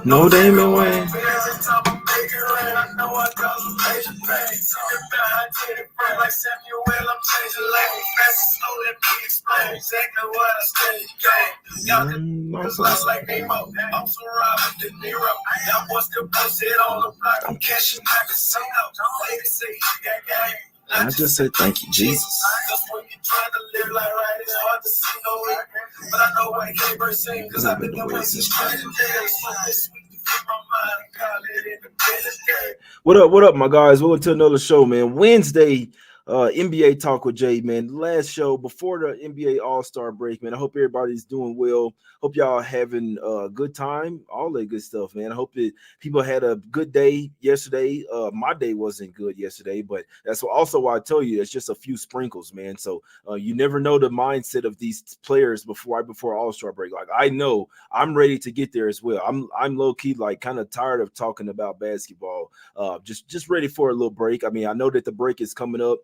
No Damon Wayne. I'm cashing out I just say thank you, Jesus. Because I've been away since What up, my guys? Welcome to another show, man. Wednesday, NBA Talk with Jay, man. Last show before the NBA All-Star break, man. I hope everybody's doing well. Hope y'all having a good time, all that good stuff, man. I hope that people had a good day yesterday. My day wasn't good yesterday, but that's also why I tell you it's just a few sprinkles, man. So you never know the mindset of these players right before All-Star break. Like I know I'm ready to get there as well. I'm low key like kind of tired of talking about basketball. Just ready for a little break. I mean, I know that the break is coming up.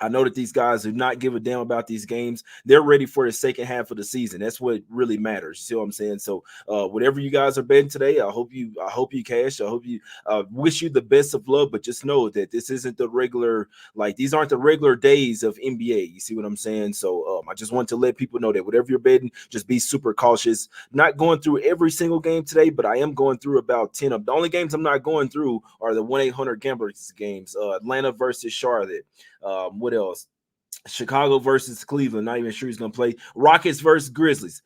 I know that these guys do not give a damn about these games. They're ready for the second half of the season. That's what really matters. You see what I'm saying? So whatever you guys are betting today, I hope you cash. I hope you wish you the best of luck, but just know that this isn't the regular, like these aren't the regular days of NBA. You see what I'm saying? So I just want to let people know that whatever you're betting, just be super cautious. Not going through every single game today, but I am going through about 10 of the only games I'm not going through are the 1-800-Gamblers games. Atlanta versus Charlotte. What else? Chicago versus Cleveland. Not even sure he's gonna play. Rockets versus Grizzlies.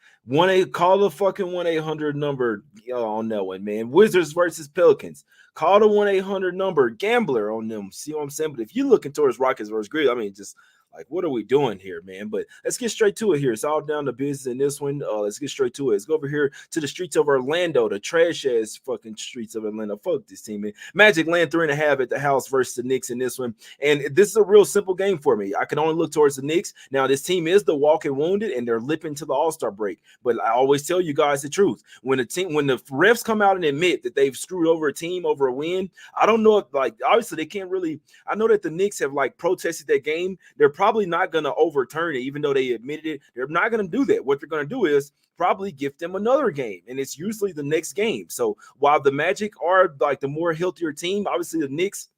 Call the fucking 1-800 number on that one, man. Wizards versus Pelicans. Call the 1-800 number. Gambler on them. See what I'm saying? But if you're looking towards Rockets versus Grizzlies, I mean, just like, what are we doing here, man? But let's get straight to it here. It's all down to business in this one. Let's get straight to it. Let's go over here to the streets of Orlando, the trash-ass fucking streets of Atlanta. Fuck this team, man. Magic land 3.5 at the house versus the Knicks in this one. And this is a real simple game for me. I can only look towards the Knicks. Now, this team is the walking wounded, and they're lipping to the All-Star break. But I always tell you guys the truth. When the refs come out and admit that they've screwed over a team over a win, I don't know if, like, obviously they can't really – I know that the Knicks have, like, protested that game. They're probably not going to overturn it, even though they admitted it. They're not going to do that. What they're going to do is probably give them another game, and it's usually the next game. So while the Magic are like the more healthier team, obviously the Knicks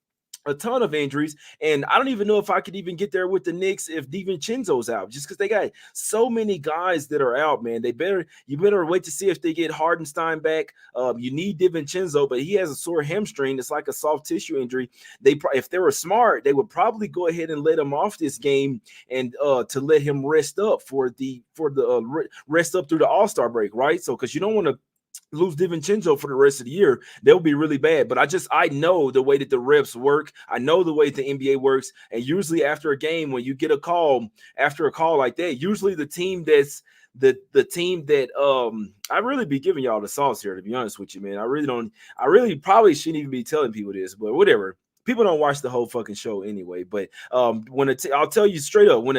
a ton of injuries, and I don't even know if I could even get there with the Knicks if DiVincenzo's out, just because they got so many guys that are out, man. You better wait to see if they get Hardenstein back. You need DiVincenzo, but he has a sore hamstring. It's like a soft tissue injury. If they were smart, they would probably go ahead and let him off this game and to let him rest up rest up through the All-Star break, right? So because you don't want to lose DiVincenzo for the rest of the year, they'll be really bad. But I know the way that the refs work. I know the way the NBA works. And usually after a game, when you get a call like that, usually the team that's the team that I really be giving y'all the sauce here, to be honest with you, man. I really probably shouldn't even be telling people this, but whatever. People don't watch the whole fucking show anyway. But I'll tell you straight up, when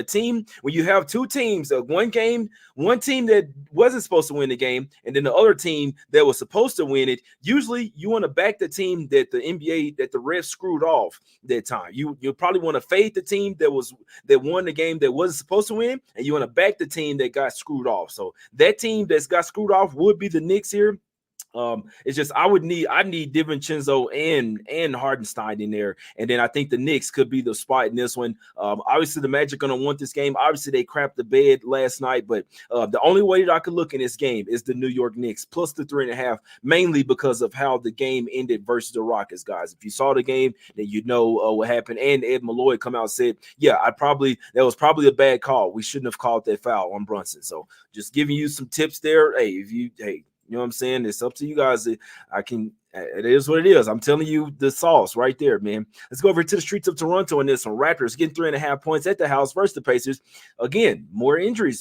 you have two teams, one team that wasn't supposed to win the game, and then the other team that was supposed to win it, usually you want to back the team that the refs screwed off that time. You probably want to fade the team that won the game that wasn't supposed to win, and you want to back the team that got screwed off. So that team that's got screwed off would be the Knicks here. It's just I need DiVincenzo and Hardenstein in there, and then I think the Knicks could be the spot in this one. Obviously the Magic gonna want this game. Obviously they crapped the bed last night, but the only way that I could look in this game is the New York Knicks plus the 3.5, mainly because of how the game ended versus the Rockets, guys. If you saw the game, then you know what happened. And Ed Malloy come out and said, yeah, that was probably a bad call. We shouldn't have called that foul on Brunson. So just giving you some tips there. You know what I'm saying? It's up to you guys. It is what it is. I'm telling you the sauce right there, man. Let's go over to the streets of Toronto in this one. Raptors getting 3.5 points at the house versus the Pacers. Again, more injury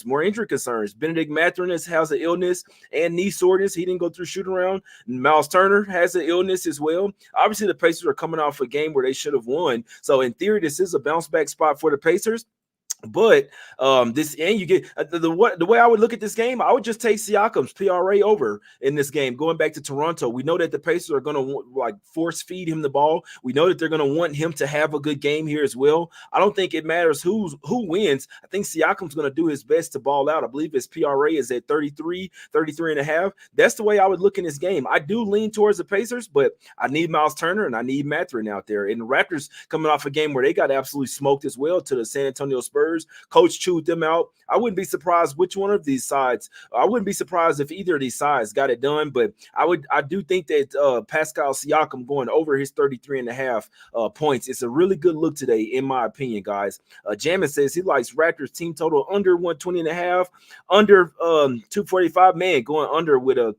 concerns. Benedict Mathurin has an illness and knee soreness. He didn't go through shoot around. Miles Turner has an illness as well. Obviously, the Pacers are coming off a game where they should have won. So in theory, this is a bounce back spot for the Pacers. But this and you get the way I would look at this game, I would just take Siakam's PRA over in this game. Going back to Toronto, we know that the Pacers are going to like force feed him the ball. We know that they're going to want him to have a good game here as well. I don't think it matters who wins. I think Siakam's going to do his best to ball out. I believe his PRA is at 33 and a half. That's the way I would look in this game. I do lean towards the Pacers, but I need Miles Turner and I need Mathurin out there. And the Raptors coming off a game where they got absolutely smoked as well to the San Antonio Spurs. Coach chewed them out. I wouldn't be surprised which one of these sides. I wouldn't be surprised if either of these sides got it done. But I do think that Pascal Siakam going over his 33 and a half points. It's a really good look today, in my opinion, guys. Jamin says he likes Raptors team total under 120 and a half, under 245. Man, going under with a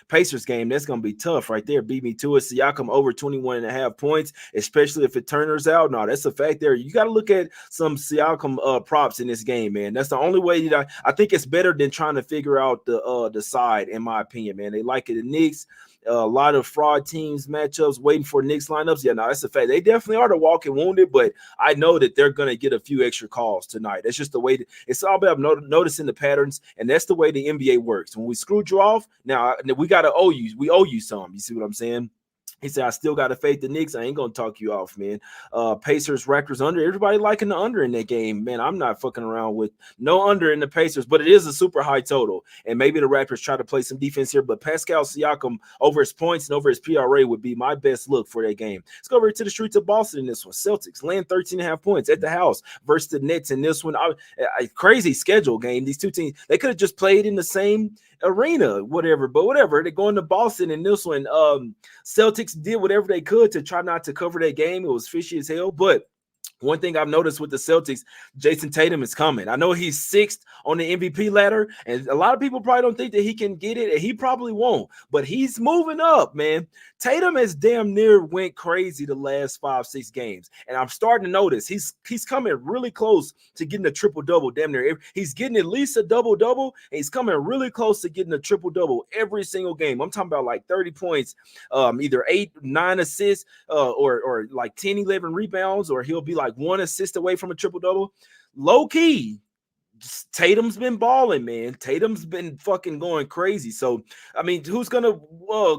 Pacers game, that's going to be tough right there. Beat me to it. Siakam over 21 and a half points, especially if it turns out. No, that's a fact there. You got to look at some Siakam props in this game, man. That's the only way that I think it's better than trying to figure out the side, in my opinion, man. They like it. The Knicks, a lot of fraud teams matchups, waiting for Knicks lineups. Yeah, no, that's a fact. They definitely are the walking wounded, but I know that they're going to get a few extra calls tonight. That's just the way it's all about noticing the patterns, and that's the way the NBA works. When we screwed you off, now we got to owe you. We owe you some. You see what I'm saying? He said, I still got to fade the Knicks. I ain't going to talk you off, man. Pacers, Raptors under. Everybody liking the under in that game. Man, I'm not fucking around with no under in the Pacers, but it is a super high total. And maybe the Raptors try to play some defense here, but Pascal Siakam over his points and over his PRA would be my best look for that game. Let's go over to the streets of Boston in this one. Celtics land 13 and a half points at the house versus the Nets in this one. A crazy schedule game. These two teams, they could have just played in the same arena, whatever, but whatever. They're going to Boston in this one. Celtics did whatever they could to try not to cover that game. It was fishy as hell, but one thing I've noticed with the Celtics, Jason Tatum is coming. I know he's sixth on the MVP ladder, and a lot of people probably don't think that he can get it, and he probably won't, but he's moving up, man. Tatum has damn near went crazy the last 5-6 games, and I'm starting to notice he's coming really close to getting a triple-double damn near. He's getting at least a double-double, and he's coming really close to getting a triple-double every single game. I'm talking about like 30 points, either 8, 9 assists, or like 10, 11 rebounds, or he'll be like 1 assist away from a triple-double. Low key, Tatum's been balling, man. Tatum's been fucking going crazy. So, I mean, who's gonna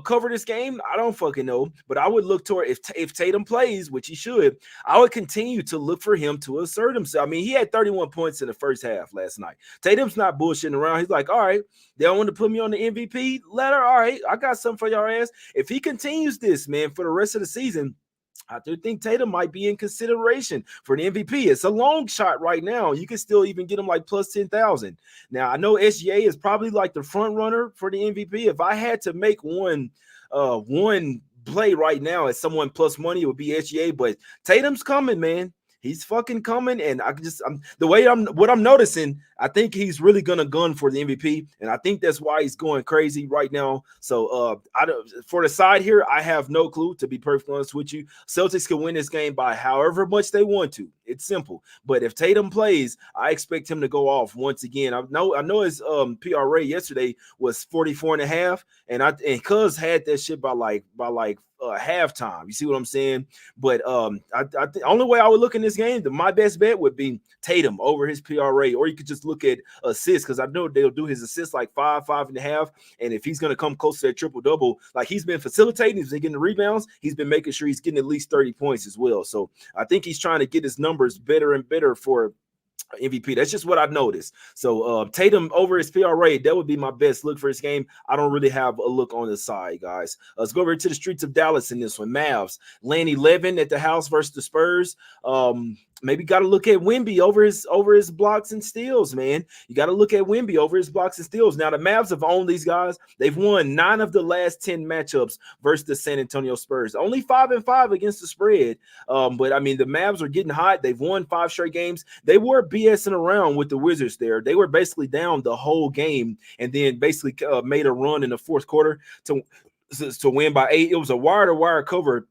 cover this game? I don't fucking know. But I would look toward if Tatum plays, which he should, I would continue to look for him to assert himself. I mean, he had 31 points in the first half last night. Tatum's not bullshitting around. He's like, all right, they don't want to put me on the MVP ladder. All right, I got something for your ass. If he continues this, man, for the rest of the season, I do think Tatum might be in consideration for the MVP. It's a long shot right now. You can still even get him like plus 10,000. Now, I know SGA is probably like the front runner for the MVP. If I had to make one play right now as someone plus money, it would be SGA. But Tatum's coming, man. He's fucking coming, and what I'm noticing, I think he's really gonna gun for the MVP, and I think that's why he's going crazy right now. So, for the side here, I have no clue, to be perfectly honest with you. Celtics can win this game by however much they want to. It's simple. But if Tatum plays, I expect him to go off once again. I know his PRA yesterday was 44 and a half, and Cuz had that shit by like halftime. You see what I'm saying? But the only way I would look in this game, my best bet would be Tatum over his PRA, or you could just look at assists, because I know they'll do his assists like 5 and a half, and if he's going to come close to that triple-double, like he's been facilitating, he's been getting the rebounds, he's been making sure he's getting at least 30 points as well. So I think he's trying to get his numbers better and better for MVP. That's just what I've noticed. So Tatum over his PRA, that would be my best look for this game. I don't really have a look on the side, guys. Let's go over to the streets of Dallas in this one. Mavs land 11 at the house versus the Spurs. Maybe got to look at Wemby over his blocks and steals, man. You got to look at Wemby over his blocks and steals. Now, the Mavs have owned these guys. They've won 9 of the last 10 matchups versus the San Antonio Spurs. Only 5-5 against the spread. But, I mean, the Mavs are getting hot. They've won 5 straight games. They were BSing around with the Wizards there. They were basically down the whole game and then basically made a run in the fourth quarter to win by 8. It was a wire-to-wire cover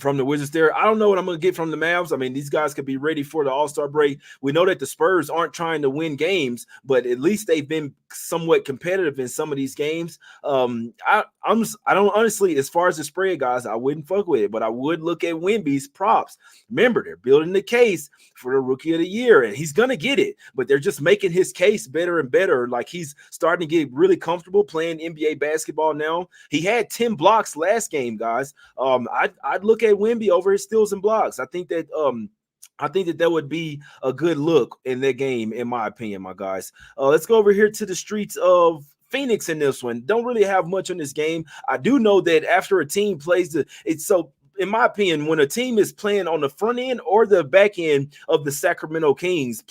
from the Wizards there. I don't know what I'm going to get from the Mavs. I mean, these guys could be ready for the All-Star break. We know that the Spurs aren't trying to win games, but at least they've been somewhat competitive in some of these games. I don't honestly, as far as the spread, guys, I wouldn't fuck with it, but I would look at Wemby's props. Remember, they're building the case for the Rookie of the Year, and he's going to get it, but they're just making his case better and better. Like, he's starting to get really comfortable playing NBA basketball now. He had 10 blocks last game, guys. I'd look at Wemby over his steals and blocks. I think that would be a good look in that game, in my opinion, my guys. Let's go over here to the streets of Phoenix in this one. Don't really have much on this game. I do know that after a team plays in my opinion, when a team is playing on the front end or the back end of the Sacramento Kings,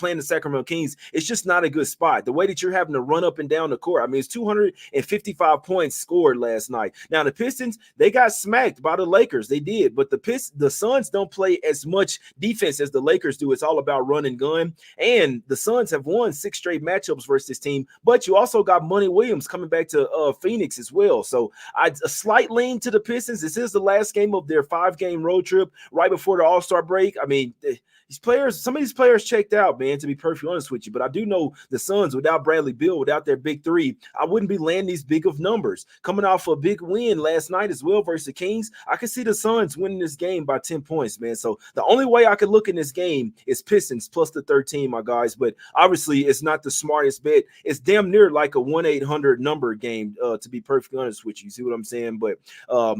it's just not a good spot. The way that you're having to run up and down the court. I mean, it's 255 points scored last night. Now, the Pistons, they got smacked by the Lakers. They did, but the Suns don't play as much defense as the Lakers do. It's all about run and gun. And the Suns have won 6 straight matchups versus this team, but you also got Monty Williams coming back to Phoenix as well. So a slight lean to the Pistons. This is the last game of their 5-game road trip right before the All-Star break. I mean, some of these players checked out, man, to be perfectly honest with you. But I do know the Suns, without Bradley Beal, without their big three, I wouldn't be landing these big of numbers. Coming off a big win last night as well versus the Kings, I can see the Suns winning this game by 10 points, man. So the only way I could look in this game is Pistons plus the 13, my guys. But obviously, it's not the smartest bet. It's damn near like a 1-800 number game, to be perfectly honest with you. You see what I'm saying? But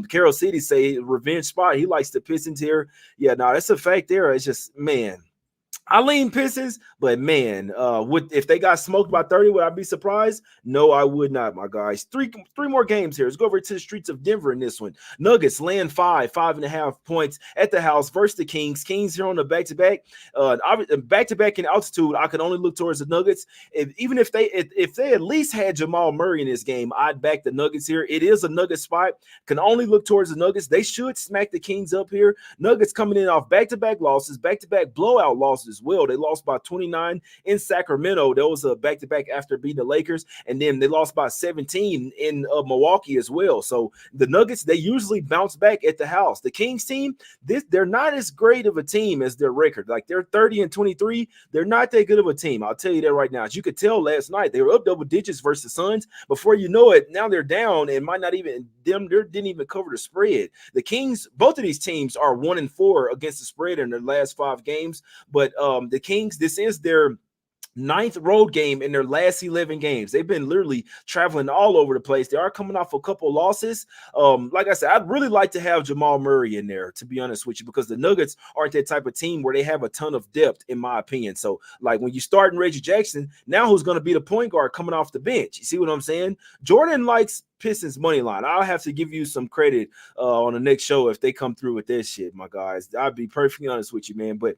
Carol City say revenge spot. He likes the Pistons here. Yeah, no, that's a fact there. It's just, man, I lean Pistons, but man, if they got smoked by 30, would I be surprised? No, I would not, my guys. Three more games here. Let's go over to the streets of Denver in this one. Nuggets land 5.5 points at the house versus the Kings. Kings here on the back-to-back. Back-to-back in altitude, I can only look towards the Nuggets. If they at least had Jamal Murray in this game, I'd back the Nuggets here. It is a Nugget spot. Can only look towards the Nuggets. They should smack the Kings up here. Nuggets coming in off back-to-back losses, back-to-back blowout losses as well. They lost by 29 in Sacramento. That was a back-to-back after beating the Lakers, and then they lost by 17 in Milwaukee as well. So the Nuggets, they usually bounce back at the house. The Kings team, they're not as great of a team as their record. Like, they're 30-23. They're not that good of a team. I'll tell you that right now. As you could tell last night, they were up double digits versus the Suns. Before you know it, now they're down and might not even didn't even cover the spread. The Kings, both of these teams are 1-4 against the spread in their last 5 games, but the Kings, this is their 9th road game in their last 11 games. They've been literally traveling all over the place. They are coming off a couple losses. Like I said, I'd really like to have Jamal Murray in there, to be honest with you, because the Nuggets aren't that type of team where they have a ton of depth, in my opinion. So, like, when you start in Reggie Jackson, now who's going to be the point guard coming off the bench? You see what I'm saying? Jordan likes Pistons money line. I'll have to give you some credit on the next show if they come through with this shit, my guys. I'll be perfectly honest with you, man. But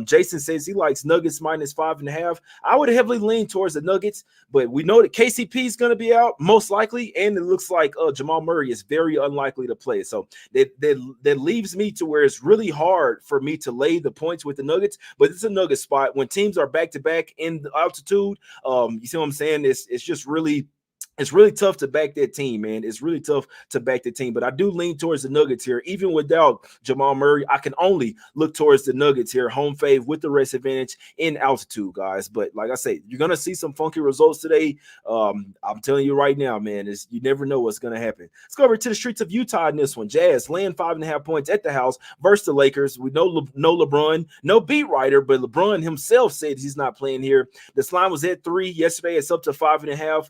Jason says he likes Nuggets minus 5.5. I would heavily lean towards the Nuggets, but we know that KCP is going to be out most likely, and it looks like Jamal Murray is very unlikely to play. So that leaves me to where it's really hard for me to lay the points with the Nuggets, but it's a Nugget spot. When teams are back-to-back in the altitude, you see what I'm saying? It's just really It's really tough to back that team, man. It's really tough to back the team. But I do lean towards the Nuggets here. Even without Jamal Murray, I can only look towards the Nuggets here. Home fave with the rest advantage in altitude, guys. But like I say, you're going to see some funky results today. I'm telling you right now, man, you never know what's going to happen. Let's go over to the streets of Utah in this one. Jazz land 5.5 points at the house versus the Lakers. We know no LeBron, no beat writer, but LeBron himself said he's not playing here. This line was at 3 yesterday. It's up to 5.5.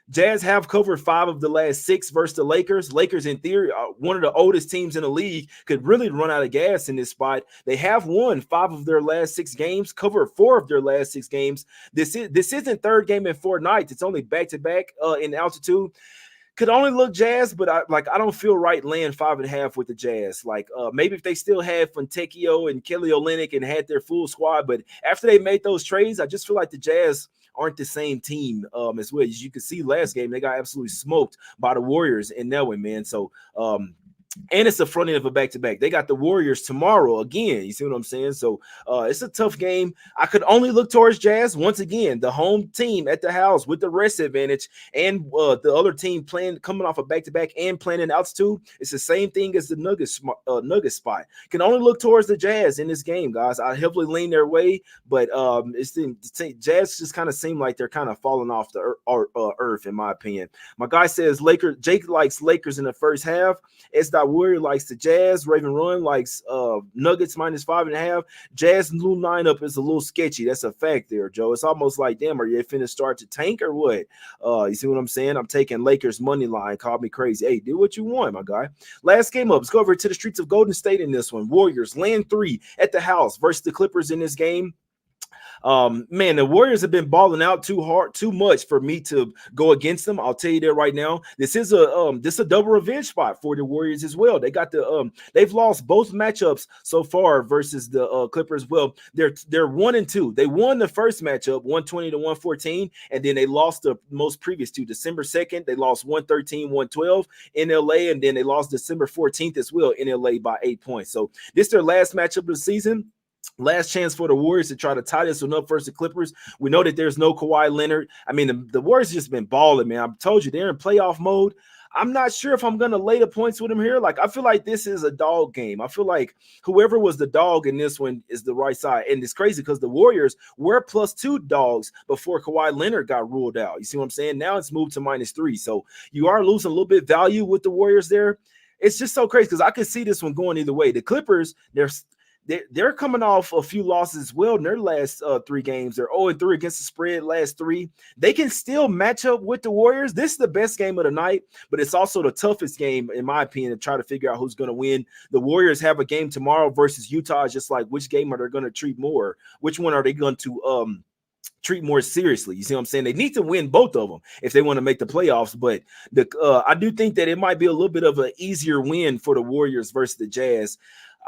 Jazz have covered 5 of the last 6 versus the Lakers. Lakers, in theory, one of the oldest teams in the league, could really run out of gas in this spot. They have won 5 of their last 6 games, covered 4 of their last 6 games. This isn't third game in 4 nights. It's only back-to-back in altitude. Could only look Jazz, but I don't feel right laying 5.5 with the Jazz. Maybe if they still had Fontecchio and Kelly Olynyk and had their full squad, but after they made those trades, I just feel like the Jazz aren't the same team as well. As you can see last game, they got absolutely smoked by the Warriors in that one, man. So and it's the front end of a back-to-back. They got the Warriors tomorrow again. You see what I'm saying? So it's a tough game. I could only look towards Jazz once again, the home team at the house with the rest advantage, and the other team playing coming off a back-to-back and playing in altitude. It's the same thing as the Nuggets spot. Can only look towards the Jazz in this game, guys. I heavily lean their way, but it's the Jazz just kind of seem like they're kind of falling off the earth, in my opinion. My guy says Lakers. Jake likes Lakers in the first half. It's that Warrior likes the Jazz. Raven Run likes Nuggets -5.5. Jazz new lineup is a little sketchy. That's a fact there, Joe. It's almost like, damn, are you finna start to tank or what? You see what I'm saying? I'm taking Lakers money line. Call me crazy. Hey, do what you want, my guy. Last game up. Let's go over to the streets of Golden State in this one. Warriors land 3 at the house versus the Clippers in this game. Man, the Warriors have been balling out too much for me to go against them. I'll tell you that right now. This is a double revenge spot for the Warriors as well. They got they've lost both matchups so far versus the Clippers. Well, they're 1-2. They won the first matchup 120-114, and then they lost the most previous two. December 2nd, they lost 113-112 in LA, and then they lost December 14th as well in LA by 8 points. So this is their last matchup of the season. Last chance for the Warriors to try to tie this one up versus the Clippers. We know that there's no Kawhi Leonard. I mean, the Warriors just been balling, man. I told you they're in playoff mode. I'm not sure if I'm going to lay the points with them here. Like, I feel like this is a dog game. I feel like whoever was the dog in this one is the right side. And it's crazy because the Warriors were +2 dogs before Kawhi Leonard got ruled out. You see what I'm saying? Now it's moved to -3. So you are losing a little bit value with the Warriors there. It's just so crazy because I could see this one going either way. The Clippers, they're coming off a few losses as well in their last 3 games. They're 0-3 against the spread last 3. They can still match up with the Warriors. This is the best game of the night, but it's also the toughest game, in my opinion, to try to figure out who's going to win. The Warriors have a game tomorrow versus Utah. It's just like, which game are they going to treat more? Which one are they going to treat more seriously? You see what I'm saying? They need to win both of them if they want to make the playoffs, but I do think that it might be a little bit of an easier win for the Warriors versus the Jazz.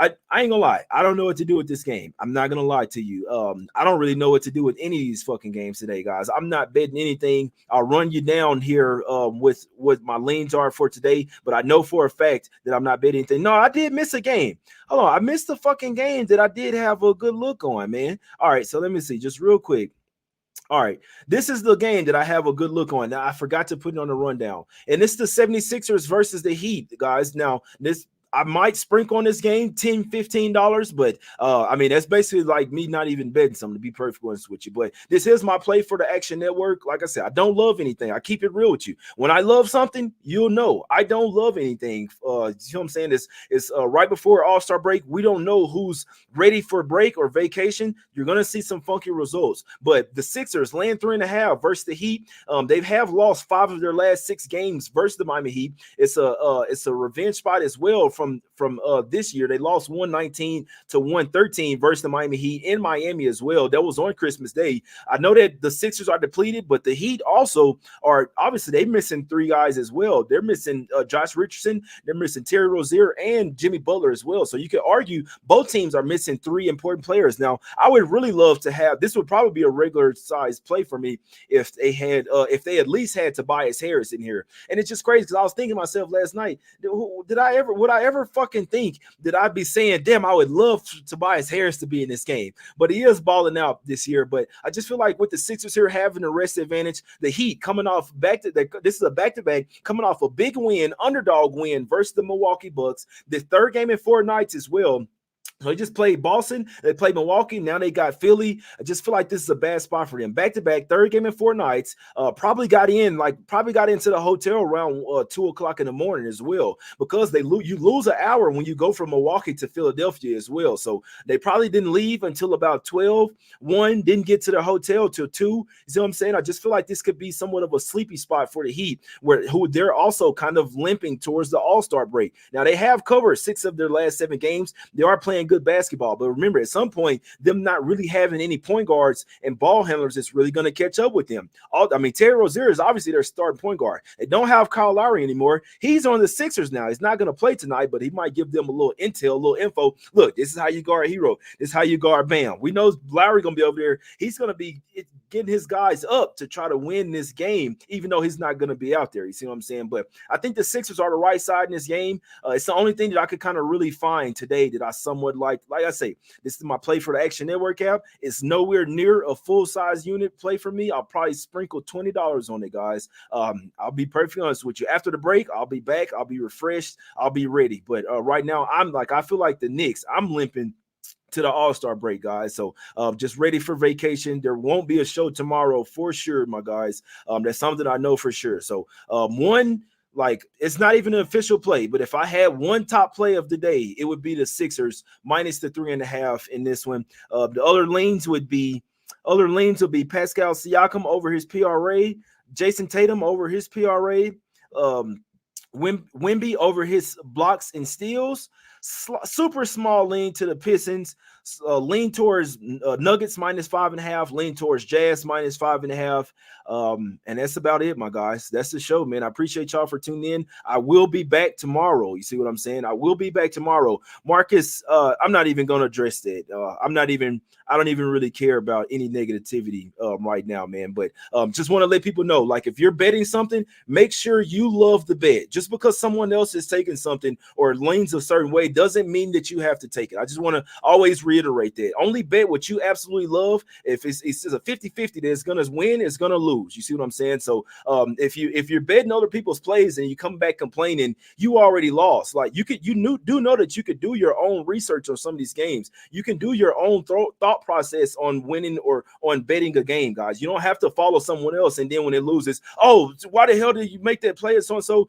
I ain't gonna lie. I don't know what to do with this game. I'm not gonna lie to you. I don't really know what to do with any of these fucking games today, guys. I'm not betting anything. I'll run you down here with what my leans are for today, but I know for a fact that I'm not betting anything. No, I did miss a game. Hold on, I missed the fucking game that I did have a good look on, man. All right, so let me see, just real quick. All right, this is the game that I have a good look on. Now, I forgot to put it on the rundown, and it's the 76ers versus the Heat, guys. Now, I might sprinkle on this game $10, $15, but I mean, that's basically like me not even betting something, to be perfectly honest with you. But this is my play for the Action Network. Like I said, I don't love anything. I keep it real with you. When I love something, you'll know. I don't love anything. You know what I'm saying? It's right before All-Star break. We don't know who's ready for break or vacation. You're going to see some funky results. But the Sixers land 3.5 versus the Heat. They have lost 5 of their last 6 games versus the Miami Heat. It's a revenge spot as well from this year. They lost 119-113 versus the Miami Heat in Miami as well. That was on Christmas Day. I know that the Sixers are depleted, but the Heat also are, obviously, they're missing 3 guys as well. They're missing Josh Richardson, they're missing Terry Rozier, and Jimmy Butler as well. So you could argue both teams are missing 3 important players. Now, I would really love to have, this would probably be a regular size play for me if they at least had Tobias Harris in here. And it's just crazy because I was thinking to myself last night, would I ever fucking think that I'd be saying, damn, I would love Tobias Harris to be in this game? But he is balling out this year. But I just feel like with the Sixers here having the rest advantage, the Heat coming off this is a back-to-back, coming off a big win, underdog win versus the Milwaukee Bucks. The third game in 4 nights as well. So they just played Boston, they played Milwaukee, now they got Philly. I just feel like this is a bad spot for them. Back-to-back, third game in 4 nights. Probably got into the hotel around 2 o'clock in the morning as well, because you lose an hour when you go from Milwaukee to Philadelphia as well. So they probably didn't leave until about 12. 1, didn't get to the hotel till 2. You see what I'm saying? I just feel like this could be somewhat of a sleepy spot for the Heat, who they're also kind of limping towards the All-Star break. Now, they have covered 6 of their last 7 games. They are playing good basketball, but remember, at some point, them not really having any point guards and ball handlers is really going to catch up with them. Terry Rozier is obviously their starting point guard. They don't have Kyle Lowry anymore. He's on the Sixers now. He's not going to play tonight, but he might give them a little intel, a little info. Look, this is how you guard a hero. This is how you guard Bam. We know Lowry going to be over there. He's going to be getting his guys up to try to win this game, even though he's not going to be out there. You see what I'm saying? But I think the Sixers are the right side in this game. It's the only thing that I could kind of really find today that I somewhat like. Like I say, this is my play for the Action Network app. It's nowhere near a full-size unit play for me. I'll probably sprinkle $20 on it, guys. I'll be perfectly honest with you. After the break, I'll be back. I'll be refreshed. I'll be ready. But right now, I feel like the Knicks, I'm limping to the All-Star break, guys. So just ready for vacation. There won't be a show tomorrow for sure, my guys. That's something I know for sure. So it's not even an official play, but if I had one top play of the day, it would be the Sixers minus the 3.5 in this one. The other leans would be Pascal Siakam over his PRA, Jason Tatum over his PRA, Wemby over his blocks and steals. Super small lean to the Pistons, lean towards Nuggets minus 5.5, lean towards Jazz minus 5.5. And that's about it, my guys. That's the show, man. I appreciate y'all for tuning in. I will be back tomorrow. You see what I'm saying? I will be back tomorrow. Marcus, I'm not even going to address that. I don't even really care about any negativity right now, man. But just want to let people know, like, if you're betting something, make sure you love the bet. Just because someone else is taking something or leans a certain way doesn't mean that you have to take it. I just want to always reiterate that. Only bet what you absolutely love. If it's a 50-50 that's going to win, it's going to lose. You see what I'm saying? So if you're betting other people's plays and you come back complaining, you already lost. Like, do know that you could do your own research on some of these games. You can do your own thought process on winning or on betting a game, guys. You don't have to follow someone else, and then when it loses, oh, why the hell did you make that play? So and so.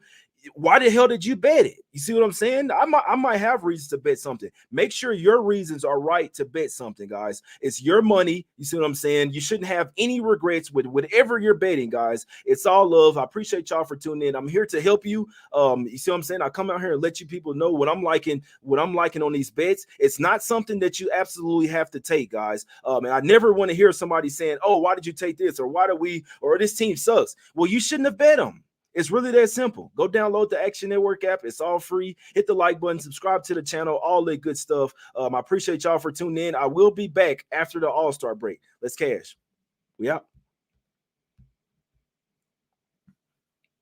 Why the hell did you bet it? You see what I'm saying? I might have reasons to bet something. Make sure your reasons are right to bet something, guys. It's your money. You see what I'm saying? You shouldn't have any regrets with whatever you're betting, guys. It's all love. I appreciate y'all for tuning in. I'm here to help you. You see what I'm saying? I come out here and let you people know what I'm liking on these bets. It's not something that you absolutely have to take, guys. And I never want to hear somebody saying, "Oh, why did you take this?" or this team sucks. Well, you shouldn't have bet them. It's really that simple. Go download the Action Network app. It's all free. Hit the like button, subscribe to the channel, all that good stuff. I appreciate y'all for tuning in. I will be back after the All-Star break. Let's cash. We out.